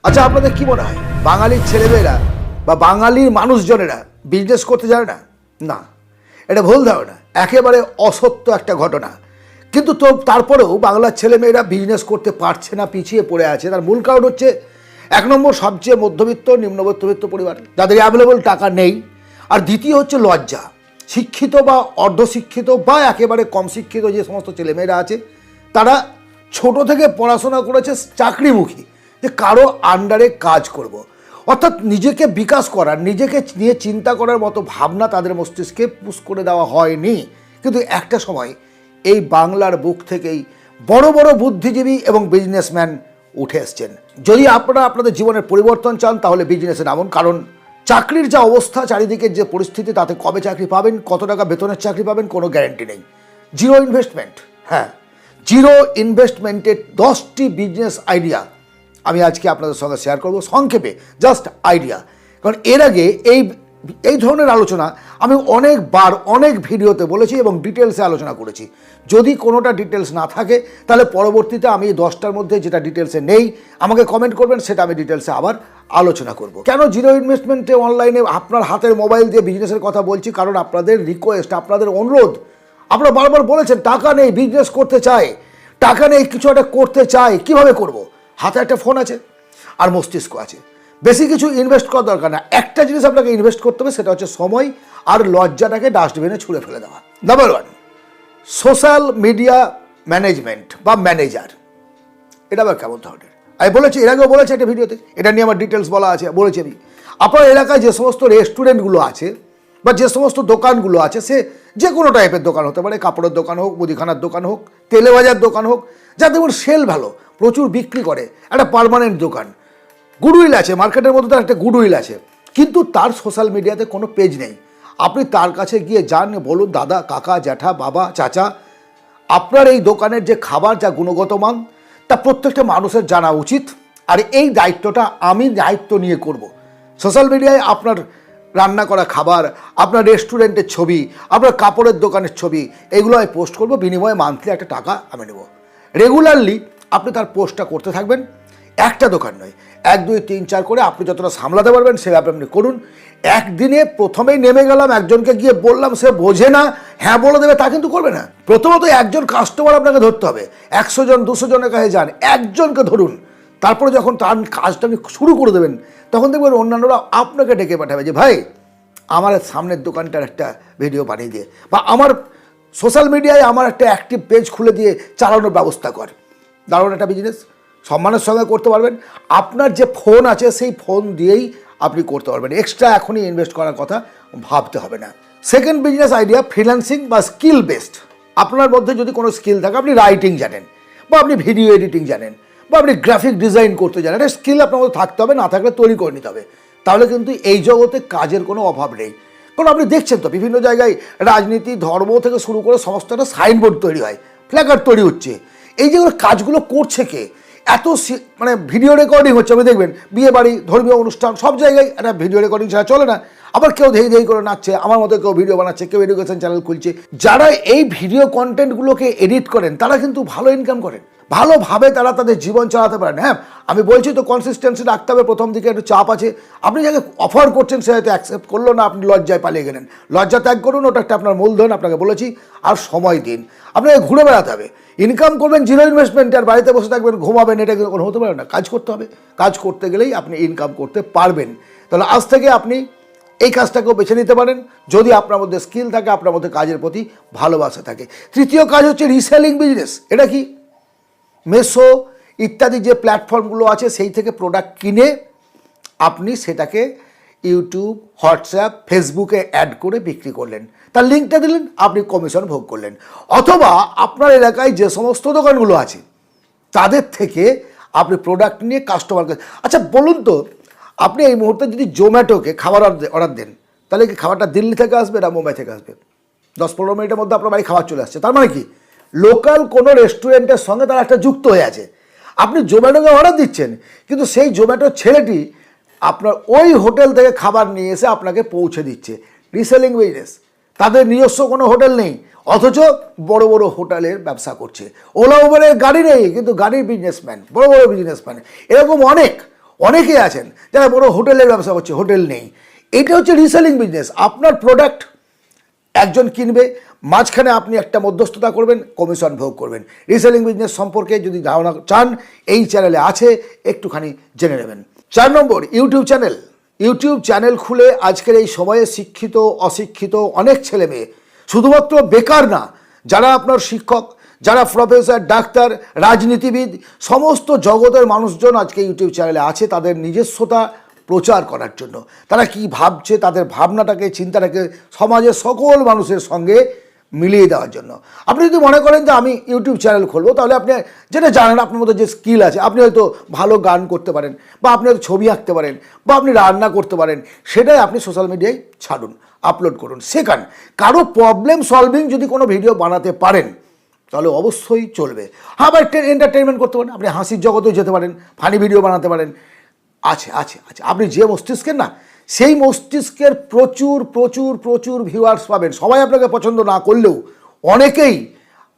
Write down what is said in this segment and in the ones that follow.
আচ্ছা, আপনাদের কি মনে হয় বাঙালির ছেলেমেয়েরা বা বাঙালির মানুষজনেরা বিজনেস করতে জানে না? না, এটা ভুল ধারণা, একেবারে অসত্য একটা ঘটনা। কিন্তু তো তারপরেও বাংলার ছেলেমেয়েরা বিজনেস করতে পারছে না, পিছিয়ে পড়ে আছে। তার মূল কারণ হচ্ছে, এক নম্বর, সবচেয়ে মধ্যবিত্ত নিম্নমধ্যবিত্ত পরিবার, যাদের অ্যাভেলেবল টাকা নেই। আর দ্বিতীয় হচ্ছে লজ্জা। শিক্ষিত বা অর্ধশিক্ষিত বা একেবারে কম শিক্ষিত যে সমস্ত ছেলেমেয়েরা আছে, তারা ছোট থেকে পড়াশোনা করেছে চাকরিমুখী, যে কারো আন্ডারে কাজ করব। অর্থাৎ নিজেকে বিকাশ করার, নিজেকে নিয়ে চিন্তা করার মতো ভাবনা তাদের মস্তিষ্কে পুশ করে দেওয়া হয়নি। কিন্তু একটা সময় এই বাংলার বুক থেকেই বড় বড় বুদ্ধিজীবী এবং বিজনেসম্যান উঠে এসছেন। যদি আপনারা আপনাদের জীবনের পরিবর্তন চান, তাহলে বিজনেসে নামুন। কারণ চাকরির যা অবস্থা, চারিদিকের যে পরিস্থিতি, তাতে কবে চাকরি পাবেন, কত টাকা বেতনের চাকরি পাবেন, কোনো গ্যারেন্টি নেই। জিরো ইনভেস্টমেন্ট, হ্যাঁ, জিরো ইনভেস্টমেন্টের 10টি বিজনেস আইডিয়া আমি আজকে আপনাদের সঙ্গে শেয়ার করব, সংক্ষেপে, জাস্ট আইডিয়া। কারণ এর আগে এই ধরনের আলোচনা আমি অনেকবার অনেক ভিডিওতে বলেছি এবং ডিটেলসে আলোচনা করেছি। যদি কোনোটা ডিটেলস না থাকে, তাহলে পরবর্তীতে আমি এই 10টার মধ্যে যেটা ডিটেলসে নেই আমাকে কমেন্ট করবেন, সেটা আমি ডিটেলসে আবার আলোচনা করব। কেন জিরো ইনভেস্টমেন্টে অনলাইনে আপনার হাতের মোবাইল দিয়ে বিজনেসের কথা বলছি? কারণ আপনাদের রিকোয়েস্ট, আপনাদের অনুরোধ, আপনারা বারবার বলেছেন টাকা নেই, বিজনেস করতে চায়, টাকা নেই, কিছু একটা করতে চায়, কিভাবে করব? হাতে একটা ফোন আছে আর মস্তিষ্ক আছে, বেশি কিছু ইনভেস্ট করার দরকার না। একটা জিনিস আপনাকে ইনভেস্ট করতে হবে, সেটা হচ্ছে সময় আর লজ্জাটাকে ডাস্টবিনে ছুঁড়ে ফেলে দেওয়া। নাম্বার 1, সোশ্যাল মিডিয়া ম্যানেজমেন্ট বা ম্যানেজার। এটা আবার কেমন ধরনের? আমি বলেছি, এর আগেও বলেছি একটা ভিডিওতে, এটা নিয়ে আমার ডিটেলস বলা আছে, বলেছি আমি। আপনার এলাকায় যে সমস্ত রেস্টুরেন্টগুলো আছে বা যে সমস্ত দোকানগুলো আছে, সে যে কোনো টাইপের দোকান হতে পারে, কাপড়ের দোকান হোক, মুদিখানার দোকান হোক, তেলে ভাজার দোকান হোক, যা দেখুন সেল ভালো, প্রচুর বিক্রি করে, একটা পার্মানেন্ট দোকান, গুডউইল আছে, মার্কেটের মধ্যে তার একটা গুডউইল আছে, কিন্তু তার সোশ্যাল মিডিয়াতে কোনো পেজ নেই। আপনি তার কাছে গিয়ে যান, বলুন, দাদা, কাকা, জ্যাঠা, বাবা, চাচা, আপনার এই দোকানের যে খাবার, যা গুণগত মান, তা প্রত্যেকটা মানুষের জানা উচিত। আর এই দায়িত্বটা আমি দায়িত্ব নিয়ে করব। সোশ্যাল মিডিয়ায় আপনার রান্না করা খাবার, আপনার রেস্টুরেন্টের ছবি, আপনার কাপড়ের দোকানের ছবি, এগুলো আমি পোস্ট করব, বিনিময়ে মান্থলি একটা টাকা আমি নেব। রেগুলারলি আপনি তার পোস্টটা করতে থাকবেন, একটা দোকান নয়, 1, 2, 3, 4 করে আপনি যতটা সামলাতে পারবেন সেভাবে আপনি করুন। একদিনে প্রথমেই নেমে গেলাম, একজনকে গিয়ে বললাম, সে বোঝে না, হ্যাঁ বলে দেবে, তা কিন্তু করবে না। প্রথমত একজন কাস্টমার আপনাকে ধরতে হবে। 100 জন 200 জনের কাছে যান, একজনকে ধরুন। তারপরে যখন তার কাজটা আপনি শুরু করে দেবেন, তখন দেখবেন অন্যান্যরা আপনাকে ডেকে পাঠাবে যে, ভাই, আমার সামনের দোকানটার একটা ভিডিও বানিয়ে দিয়ে, বা আমার সোশ্যাল মিডিয়ায় আমার একটা অ্যাক্টিভ পেজ খুলে দিয়ে চালানোর ব্যবস্থা কর। দারুণ একটা বিজনেস, সম্মানের সঙ্গে করতে পারবেন। আপনার যে ফোন আছে, সেই ফোন দিয়েই আপনি করতে পারবেন। এক্সট্রা এখনই ইনভেস্ট করার কথা ভাবতে হবে না। সেকেন্ড বিজনেস আইডিয়া, ফ্রিল্যান্সিং বা স্কিল বেসড। আপনার মধ্যে যদি কোনো স্কিল থাকে, আপনি রাইটিং জানেন, বা আপনি ভিডিও এডিটিং জানেন, বা আপনি গ্রাফিক ডিজাইন করতে জানেন, একটা স্কিল আপনার মধ্যে থাকতে হবে, না থাকলে তৈরি করে নিতে হবে। তাহলে কিন্তু এই জগতে কাজের কোনো অভাব নেই। কারণ আপনি দেখছেন তো, বিভিন্ন জায়গায় রাজনীতি, ধর্ম থেকে শুরু করে সমস্ত একটা সাইনবোর্ড তৈরি হয়, প্ল্যাকার্ড তৈরি হচ্ছে। এই যেগুলো কাজগুলো করছে কে? এত মানে ভিডিও রেকর্ডিং হচ্ছে, আপনি দেখবেন বিয়ে বাড়ি, ধর্মীয় অনুষ্ঠান, সব জায়গায় একটা ভিডিও রেকর্ডিং ছাড়া চলে না। আবার কেউ ধেই ধেই করে নাচছে, আমার মতো কেউ ভিডিও বানাচ্ছে, কেউ এডুকেশন চ্যানেল খুলছে। যারা এই ভিডিও কন্টেন্টগুলোকে এডিট করেন, তারা কিন্তু ভালো ইনকাম করেন, ভালোভাবে তারা তাদের জীবন চালাতে পারেন। হ্যাঁ, আমি বলছি তো, কনসিস্টেন্সি রাখতে হবে। প্রথম দিকে একটু চাপ আছে, আপনি যাকে অফার করছেন সে হয়তো অ্যাকসেপ্ট করলো না, আপনি লজ্জায় পালিয়ে গেলেন। লজ্জা ত্যাগ করুন, ওটা একটা আপনার মূলধন, আপনাকে বলেছি। আর সময় দিন, আপনাকে ঘুরে বেড়াতে হবে। ইনকাম করবেন জিরো ইনভেস্টমেন্টে, আর বাড়িতে বসে থাকবেন, ঘুমাবেন, এটা কিন্তু কোনো হতে পারে না। কাজ করতে হবে, কাজ করতে গেলেই আপনি ইনকাম করতে পারবেন। তাহলে আজ থেকে আপনি এই কাজটাকেও বেছে নিতে পারেন, যদি আপনার মধ্যে স্কিল থাকে, আপনার মধ্যে কাজের প্রতি ভালোবাসা থাকে। তৃতীয় কাজ হচ্ছে রিসেলিং বিজনেস। এটা কি? মেসো ইত্যাদি যে প্ল্যাটফর্মগুলো আছে, সেই থেকে প্রোডাক্ট কিনে আপনি সেটাকে ইউটিউব, হোয়াটসঅ্যাপ, ফেসবুকে অ্যাড করে বিক্রি করলেন, তার লিঙ্কটা দিলেন, আপনি কমিশন ভোগ করলেন। অথবা আপনার এলাকায় যে সমস্ত দোকানগুলো আছে, তাদের থেকে আপনি প্রোডাক্ট নিয়ে কাস্টমারকে। আচ্ছা বলুন তো, আপনি এই মুহূর্তে যদি জোম্যাটোকে খাবার অর্ডার দেন, তাহলে কি খাবারটা দিল্লি থেকে আসবে না মুম্বাই থেকে আসবে? 10-15 মিনিটের মধ্যে আপনার বাড়ি খাবার চলে আসছে। তার মানে কি, লোকাল কোনো রেস্টুরেন্টের সঙ্গে তারা একটা যুক্ত হয়ে আছে। আপনি জোম্যাটোকে অর্ডার দিচ্ছেন, কিন্তু সেই জোম্যাটোর ছেলেটি আপনার ওই হোটেল থেকে খাবার নিয়ে এসে আপনাকে পৌঁছে দিচ্ছে। Reselling business. তাদের নিজস্ব কোনো হোটেল নেই, অথচ বড় বড় হোটেলের ব্যবসা করছে। ওলা উবেরের গাড়ি নেই, কিন্তু গাড়ির বিজনেসম্যান, বড় বড় বিজনেসম্যান, এরকম অনেক অনেকেই আছেন যারা বড় হোটেলের ব্যবসা করছে, হোটেল নেই। এটা হচ্ছে রিসেলিং বিজনেস। আপনার প্রোডাক্ট একজন কিনবে, মাঝখানে আপনি একটা মধ্যস্থতা করবেন, কমিশন ভোগ করবেন। রিসেলিং বিজনেস সম্পর্কে যদি ধারণা চান, এই চ্যানেলে আছে, একটুখানি জেনে নেবেন। 4 নম্বর, ইউটিউব চ্যানেল। ইউটিউব চ্যানেল খুলে আজকের এই সময়ে শিক্ষিত অশিক্ষিত অনেক ছেলে মেয়ে, শুধুমাত্র বেকার না, যারা আপনার শিক্ষক, যারা প্রফেসর, ডাক্তার, রাজনীতিবিদ, সমস্ত জগতের মানুষজন আজকে ইউটিউব চ্যানেলে আছে তাদের নিজস্বতা প্রচার করার জন্য। তারা কি ভাবছে, তাদের ভাবনাটাকে, চিন্তাটাকে সমাজের সকল মানুষের সঙ্গে মিলিয়ে দেওয়ার জন্য। আপনি যদি মনে করেন যে আমি ইউটিউব চ্যানেল খুলবো, তাহলে আপনি যেটা জানেন, আপনার মধ্যে যে স্কিল আছে, আপনি হয়তো ভালো গান করতে পারেন, বা আপনি হয়তো ছবি আঁকতে পারেন, বা আপনি রান্না করতে পারেন, সেটাই আপনি সোশ্যাল মিডিয়ায় ছাড়ুন, আপলোড করুন, শেখান। কারো প্রবলেম সলভিং যদি কোনো ভিডিও বানাতে পারেন তাহলে অবশ্যই চলবে। হ্যাঁ, বা এন্টারটেনমেন্ট করতে পারেন, আপনি হাসির জগতেও যেতে পারেন, ফানি ভিডিও বানাতে পারেন। আছে আছে আছে আপনি যে মস্তিষ্কের না, সেই মস্তিষ্কের প্রচুর প্রচুর প্রচুর ভিউয়ার্স পাবেন। সবাই আপনাকে পছন্দ না করলেও অনেকেই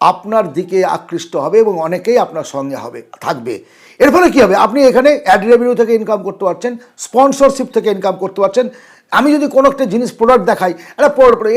আপনার দিকে আকৃষ্ট হবে এবং অনেকেই আপনার সঙ্গে থাকবে। এর ফলে কী হবে, আপনি এখানে অ্যাড রেভিনিউ থেকে ইনকাম করতে পারছেন, স্পন্সরশিপ থেকে ইনকাম করতে পারছেন। আমি যদি কোনো একটা জিনিস প্রোডাক্ট দেখাই,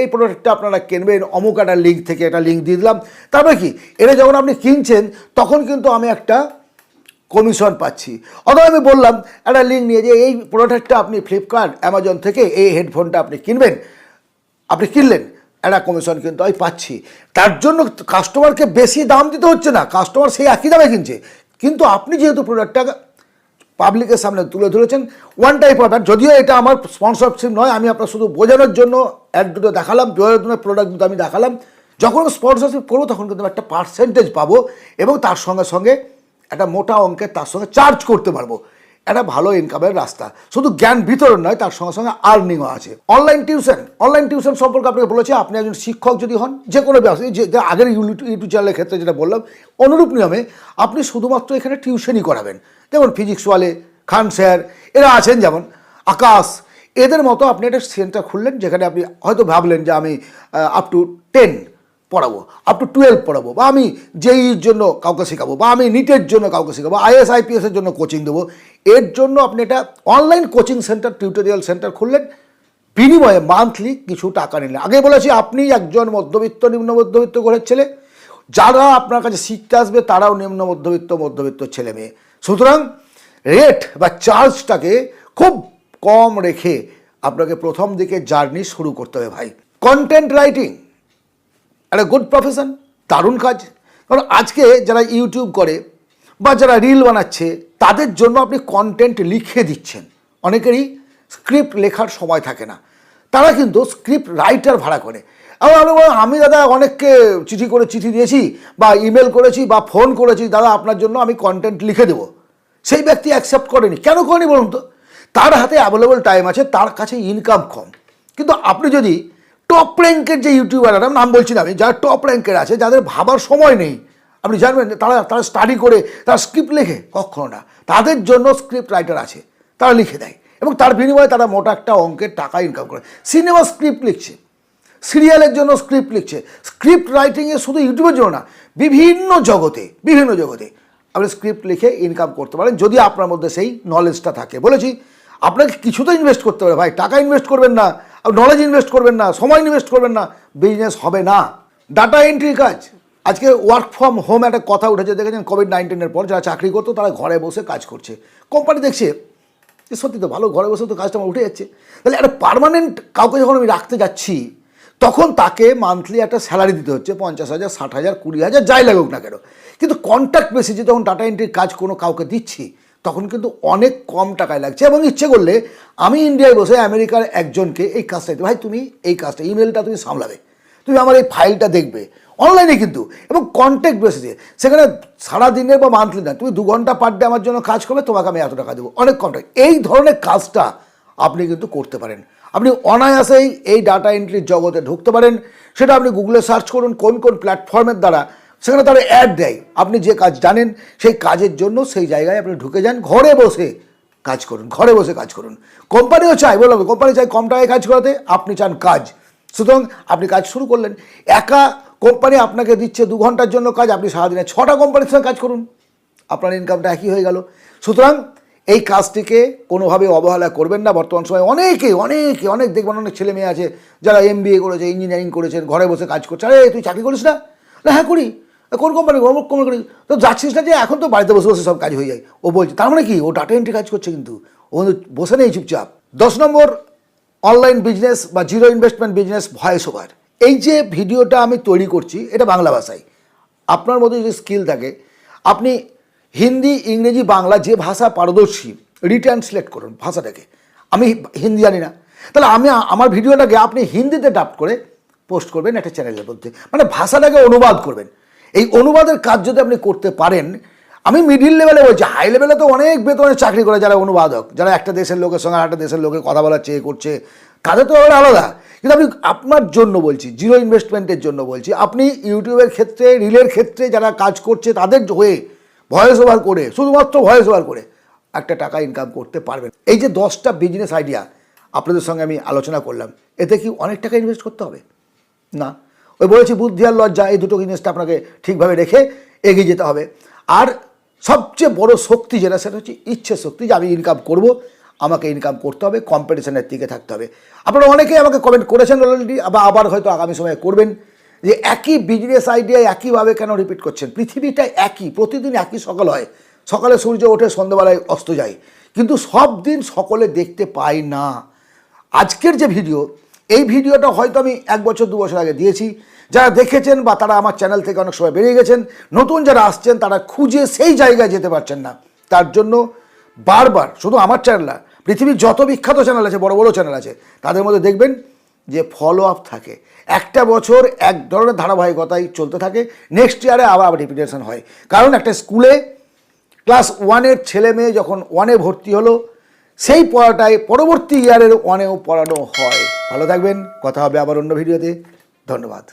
এই প্রোডাক্টটা আপনারা কিনবেন, অমুক একটা লিঙ্ক থেকে একটা লিঙ্ক দিয়ে দিলাম, তারপরে কি, এটা যখন আপনি কিনছেন তখন কিন্তু আমি একটা কমিশন পাচ্ছি। অথবা আমি বললাম একটা লিঙ্ক নিয়ে যে এই প্রোডাক্টটা আপনি ফ্লিপকার্ট, অ্যামাজন থেকে এই হেডফোনটা আপনি কিনবেন, আপনি কিনলেন, একটা কমিশন কিন্তু আমি পাচ্ছি। তার জন্য কাস্টমারকে বেশি দাম দিতে হচ্ছে না, কাস্টমার সেই একই দামে কিনছে, কিন্তু আপনি যেহেতু প্রোডাক্টটা পাবলিকের সামনে তুলে ধরেছেন, ওয়ান টাইপ অফ অ্যাড, যদিও এটা আমার স্পন্সরশিপ নয়, আমি আপনার শুধু বোঝানোর জন্য অ্যাড দুটো দেখালাম, বোঝানোর জন্য প্রোডাক্ট দুটো আমি দেখালাম। যখন স্পন্সরশিপ করবো তখন কিন্তু একটা পার্সেন্টেজ পাবো এবং তার সঙ্গে সঙ্গে একটা মোটা অঙ্কের তার সঙ্গে চার্জ করতে পারবো। একটা ভালো ইনকামের রাস্তা, শুধু জ্ঞান বিতরণ নয়, তার সঙ্গে সঙ্গে আর্নিংও আছে। অনলাইন টিউশন সম্পর্কে আপনাকে বলেছি, আপনি একজন শিক্ষক যদি হন, যে কোনো ব্যবসা, যে আগের ইউটিউব চ্যানেলের ক্ষেত্রে যেটা বললাম, অনুরূপ নিয়মে আপনি শুধুমাত্র এখানে টিউশনই করাবেন। যেমন ফিজিক্স ওয়ালে, খান স্যার, এরা আছেন, যেমন আকাশ, এদের মতো আপনি একটা সেন্টার খুললেন, যেখানে আপনি হয়তো ভাবলেন যে আমি আপ টু 10 পড়াবো, আপ টু 12 পড়াবো, বা আমি জেইর জন্য কাউকে শেখাবো, বা আমি নিটের জন্য কাউকে শেখাবো, IAS IPS এর জন্য কোচিং দেবো। এর জন্য আপনি একটা online coaching centre, tutorial centre খুললেন, বিনিময়ে মান্থলি কিছু টাকা নিলেন। আগে বলেছি, আপনি একজন মধ্যবিত্ত, নিম্ন মধ্যবিত্ত ঘরের ছেলে, যারা আপনার কাছে শিখতে আসবে তারাও নিম্ন মধ্যবিত্ত ছেলে মেয়ে। সুতরাং রেট বা চার্জটাকে খুব কম রেখে আপনাকে প্রথম দিকে জার্নি শুরু করতে হবে ভাই। কন্টেন্ট রাইটিং একটা গুড প্রফেশন, দারুণ কাজ। কারণ আজকে যারা ইউটিউব করে বা যারা রিল বানাচ্ছে, তাদের জন্য আপনি কন্টেন্ট লিখে দিচ্ছেন। অনেকেরই স্ক্রিপ্ট লেখার সময় থাকে না, তারা কিন্তু স্ক্রিপ্ট রাইটার ভাড়া করে। আমি দাদা অনেককে চিঠি দিয়েছি, বা ইমেল করেছি, বা ফোন করেছি, দাদা আপনার জন্য আমি কন্টেন্ট লিখে দেবো। সেই ব্যক্তি অ্যাকসেপ্ট করেনি। কেন করেনি বলুন তো? তার হাতে অ্যাভেলেবল টাইম আছে, তার কাছে ইনকাম কম। কিন্তু আপনি যদি টপ র্যাঙ্কের যে ইউটিউবাররা, নাম বলছি না আমি, যারা টপ র্যাঙ্কের আছে, যাদের ভাবার সময় নেই, আপনি জানবেন তারা স্টাডি করে তারা স্ক্রিপ্ট লেখে, কখনো না। তাদের জন্য স্ক্রিপ্ট রাইটার আছে, তারা লিখে দেয় এবং তার বিনিময়ে তারা মোটা একটা অঙ্কের টাকা ইনকাম করে। সিনেমা স্ক্রিপ্ট লিখছে, সিরিয়ালের জন্য স্ক্রিপ্ট লিখছে। স্ক্রিপ্ট রাইটিংয়ে শুধু ইউটিউবের জন্য না, বিভিন্ন জগতে আপনি স্ক্রিপ্ট লিখে ইনকাম করতে পারেন, যদি আপনার মধ্যে সেই নলেজটা থাকে। বলেছি আপনাকে কিছু তো ইনভেস্ট করতে হবে ভাই, টাকা ইনভেস্ট করবেন না, নলেজ ইনভেস্ট করবেন না, সময় ইনভেস্ট করবেন না, বিজনেস হবে না। ডাটা এন্ট্রি কাজ, আজকে ওয়ার্ক ফ্রম হোম একটা কথা উঠেছে, দেখেছেন কোভিড-19-এর পর যারা চাকরি করতো তারা ঘরে বসে কাজ করছে। কোম্পানি দেখছে সত্যি তো ভালো, ঘরে বসে তো কাজটা আমার উঠে যাচ্ছে, তাহলে একটা পার্মানেন্ট কাউকে যখন আমি রাখতে যাচ্ছি, তখন তাকে মান্থলি একটা স্যালারি দিতে হচ্ছে, 50,000, 60,000, 20,000, যাই লাগুক না কেন। কিন্তু কন্ট্রাক্ট বেসিসে যখন ডাটা এন্ট্রির কাজ কোনো কাউকে দিচ্ছি, তখন কিন্তু অনেক কম টাকায় লাগছে। এবং ইচ্ছে করলে আমি ইন্ডিয়ায় বসে আমেরিকার একজনকে এই কাজটা দিতে, ভাই তুমি এই কাজটা, ইমেলটা তুমি সামলাবে, তুমি আমার এই ফাইলটা দেখবে, অনলাইনে কিন্তু, এবং কন্ট্রাক্ট বেসিসে, সেখানে সারাদিনের বা মান্থলি না, তুমি 2 ঘন্টা পার ডে আমার জন্য কাজ করবে, তোমাকে আমি এত টাকা দেবো, অনেক কন্ট্রাক্ট। এই ধরনের কাজটা আপনি কিন্তু করতে পারেন। আপনি অনায়াসেই এই ডাটা এন্ট্রির জগতে ঢুকতে পারেন। সেটা আপনি গুগলে সার্চ করুন কোন কোন প্ল্যাটফর্মের দ্বারা, সেখানে তারা অ্যাড দেয়, আপনি যে কাজ জানেন সেই কাজের জন্য সেই জায়গায় আপনি ঢুকে যান, ঘরে বসে কাজ করুন, ঘরে বসে কাজ করুন। কোম্পানিও চায়, বললাম কোম্পানি চায় কম টাকায় কাজ করাতে, আপনি চান কাজ। সুতরাং আপনি কাজ শুরু করলেন, একা কোম্পানি আপনাকে দিচ্ছে 2 ঘন্টার জন্য কাজ, আপনি সারাদিনে 6টা কোম্পানির সঙ্গে কাজ করুন, আপনার ইনকামটা একই হয়ে গেল। সুতরাং এই কাজটিকে কোনোভাবে অবহেলা করবেন না। বর্তমান সময়ে অনেক দেখবেন, অনেক ছেলে মেয়ে আছে যারা MBA করেছে, ইঞ্জিনিয়ারিং করেছেন, ঘরে বসে কাজ করছে। আরে তুই চাকরি করিস না? হ্যাঁ করি। কোন কোম্পানি? অমুক কোম্পানি করি। তো যাচ্ছিস না যে? এখন তো বাড়িতে বসে বসে সব কাজ হয়ে যায়। ও বলছে তার মানে কি ও ডাটা এন্ট্রি কাজ করছে, কিন্তু ও বসে নেই চুপচাপ। 10 নম্বর, অনলাইন বিজনেস বা zero investment business voice over. এই যে ভিডিওটা আমি তৈরি করছি এটা বাংলা ভাষায়। আপনার মধ্যে যদি স্কিল থাকে, আপনি হিন্দি, ইংরেজি, বাংলা যে ভাষা পারদর্শী রিট্রান্সলেট করুন ভাষাটাকে। আমি হিন্দি জানি না, তাহলে আমি আমার ভিডিওটাকে আপনি হিন্দিতে ডাব করে পোস্ট করবেন একটা চ্যানেলের মধ্যে, মানে ভাষাটাকে অনুবাদ করবেন। এই অনুবাদের কাজ যদি আপনি করতে পারেন, আমি মিডিল লেভেলে বলছি, হাই লেভেলে তো অনেক বেতনে চাকরি করে যারা অনুবাদক, যারা একটা দেশের লোকের সঙ্গে আরেকটা দেশের লোকের কথা বলার চেয়ে করছে, তাদের তো আলাদা। কিন্তু আমি আপনার জন্য বলছি, জিরো ইনভেস্টমেন্টের জন্য বলছি, আপনি ইউটিউবের ক্ষেত্রে, রিলের ক্ষেত্রে যারা কাজ করছে তাদের হয়ে ভয়েস ওভার করে, শুধুমাত্র ভয়েস ওভার করে একটা টাকা ইনকাম করতে পারবেন। এই যে 10টা বিজনেস আইডিয়া আপনাদের সঙ্গে আমি আলোচনা করলাম, এতে কি অনেক টাকা ইনভেস্ট করতে হবে? না। ওই বলেছি বুদ্ধি আর লজ্জা, এই দুটো জিনিসটা আপনাকে ঠিকভাবে রেখে এগিয়ে যেতে হবে। আর সবচেয়ে বড় শক্তি যেটা, সেটা হচ্ছে ইচ্ছে শক্তি, যে আমি ইনকাম করব, আমাকে ইনকাম করতে হবে, কম্পিটিশনের দিকে থাকতে হবে। আপনারা অনেকেই আমাকে কমেন্ট করেছেন অলরেডি, আবার হয়তো আগামী সময়ে করবেন, যে একই বিজনেস আইডিয়া একইভাবে কেন রিপিট করছেন? পৃথিবীটা একই, প্রতিদিন একই সকাল হয়, সকালে সূর্য ওঠে, সন্ধ্যাবেলায় অস্ত যায়, কিন্তু সব দিন সকলে দেখতে পাই না। আজকের যে ভিডিও, এই ভিডিওটা হয়তো আমি 1 বছর 2 বছর আগে দিয়েছি। যারা দেখেছেন বা তারা আমার চ্যানেল থেকে অনেক সময় বেরিয়ে গেছেন, নতুন যারা আসছেন তারা খুঁজে সেই জায়গায় যেতে পারছেন না। তার জন্য বারবার, শুধু আমার চ্যানেল না, পৃথিবীর যত বিখ্যাত চ্যানেল আছে, বড় বড় চ্যানেল আছে, তাদের মধ্যে দেখবেন যে ফলো আপ থাকে। একটা বছর এক ধরনের ধারাবাহিকতাই চলতে থাকে, নেক্সট ইয়ারে আবার রিপিটেশন হয়। কারণ একটা স্কুলে ক্লাস 1-এর ছেলে মেয়ে যখন 1-এ ভর্তি হলো, সেই পড়াটাই পরবর্তী ইয়ারের 1-এও পড়ানো হয়। ভালো থাকবেন, কথা হবে আবার অন্য ভিডিওতে। ধন্যবাদ।